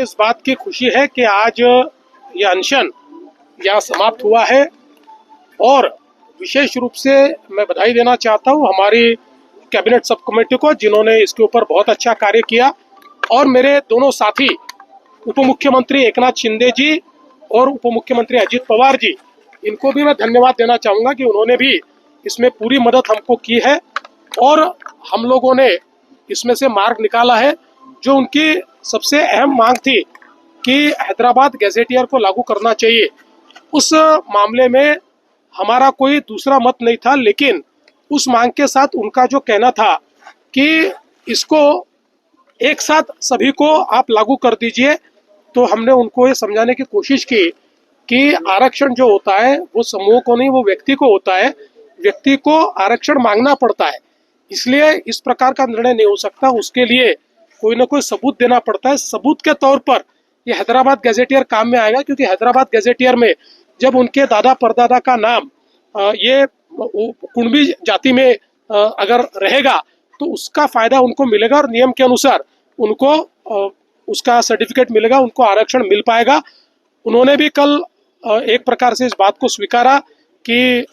मुझे इस बात की खुशी है कि आज ये अनशन यहाँ समाप्त हुआ है और विशेष रूप से मैं बधाई देना चाहता हूँ हमारी कैबिनेट सब कमेटी को, जिन्होंने इसके ऊपर बहुत अच्छा कार्य किया, और मेरे दोनों साथी उप मुख्यमंत्री एकनाथ शिंदे जी और उप मुख्यमंत्री अजित पवार जी, इनको भी मैं धन्यवाद देना चाहूँगा कि उन्होंने भी इसमें पूरी मदद हमको की है और हम लोगों ने इसमें से मार्ग निकाला है। जो उनकी सबसे अहम मांग थी कि हैदराबाद गैजेटियर को लागू करना चाहिए, उस मामले में हमारा कोई दूसरा मत नहीं था, लेकिन उस मांग के साथ उनका जो कहना था कि इसको एक साथ सभी को आप लागू कर दीजिए, तो हमने उनको ये समझाने की कोशिश की कि आरक्षण जो होता है वो समूह को नहीं, वो व्यक्ति को होता है। व्यक्ति को आरक्षण मांगना पड़ता है, इसलिए इस प्रकार का निर्णय नहीं हो सकता। उसके लिए कोई ना कोई सबूत देना पड़ता है। सबूत के तौर पर ये हैदराबाद गैजेटियर काम में आएगा, क्योंकि हैदराबाद गैजेटियर में जब उनके दादा परदादा का नाम ये कुणबी जाति में अगर रहेगा तो उसका फायदा उनको मिलेगा और नियम के अनुसार उनको उसका सर्टिफिकेट मिलेगा, उनको आरक्षण मिल पाएगा। उन्होंने भी कल एक प्रकार से इस बात को स्वीकारा कि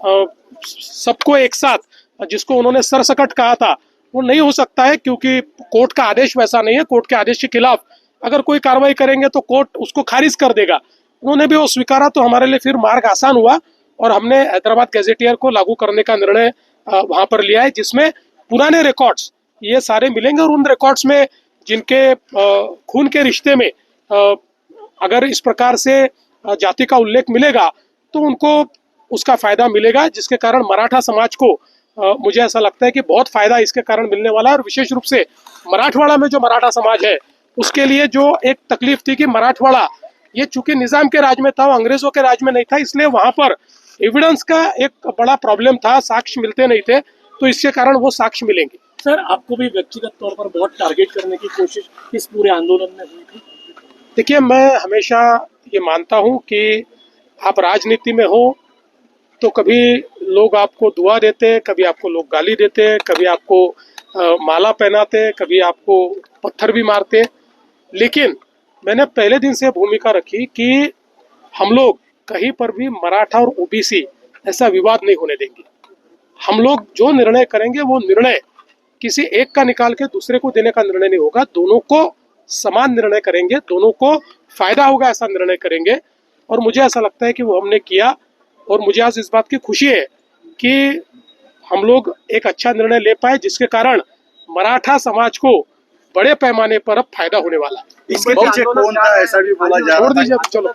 सबको एक साथ, जिसको उन्होंने सरसकट कहा था, वो नहीं हो सकता है, क्योंकि कोर्ट का आदेश वैसा नहीं है। कोर्ट के आदेश के खिलाफ अगर कोई कार्रवाई करेंगे तो कोर्ट उसको खारिज कर देगा। उन्होंने भी वो स्वीकारा, तो हमारे लिए फिर मार्ग आसान हुआ और हमने हैदराबाद गैजेटियर को लागू करने का निर्णय वहां पर लिया है, जिसमें पुराने रिकॉर्ड्स ये सारे मिलेंगे और उन रिकॉर्ड्स में जिनके खून के रिश्ते में अगर इस प्रकार से जाति का उल्लेख मिलेगा तो उनको उसका फायदा मिलेगा, जिसके कारण मराठा समाज को मुझे ऐसा लगता है कि बहुत फायदा इसके कारण मिलने वाला है। और विशेष रूप से मराठवाड़ा में जो मराठा समाज है उसके लिए जो एक तकलीफ थी कि मराठवाड़ा ये चूंकि निजाम के राज में था, अंग्रेजों के राज में नहीं था, इसलिए वहां पर एविडेंस का एक बड़ा प्रॉब्लम था, साक्ष्य मिलते नहीं थे, तो इसके कारण वो साक्ष्य मिलेंगे। सर, आपको भी व्यक्तिगत तौर पर बहुत टारगेट करने की कोशिश इस पूरे आंदोलन में हुई थी? देखिए, मैं हमेशा ये मानता हूँ कि आप राजनीति में हो तो कभी लोग आपको दुआ देते, कभी आपको लोग गाली देते, कभी आपको माला पहनाते, कभी आपको पत्थर भी मारते, लेकिन मैंने पहले दिन से भूमिका रखी कि हम लोग कहीं पर भी मराठा और ओबीसी ऐसा विवाद नहीं होने देंगे। हम लोग जो निर्णय करेंगे वो निर्णय किसी एक का निकाल के दूसरे को देने का निर्णय नहीं होगा, दोनों को समान निर्णय करेंगे, दोनों को फायदा होगा ऐसा निर्णय करेंगे। और मुझे ऐसा लगता है कि वो हमने किया और मुझे आज इस बात की खुशी है कि हम लोग एक अच्छा निर्णय ले पाए, जिसके कारण मराठा समाज को बड़े पैमाने पर अब फायदा होने वाला है। इसके पीछे कौन था ऐसा भी बोला जा रहा है। छोड़ दीजिए, चलो।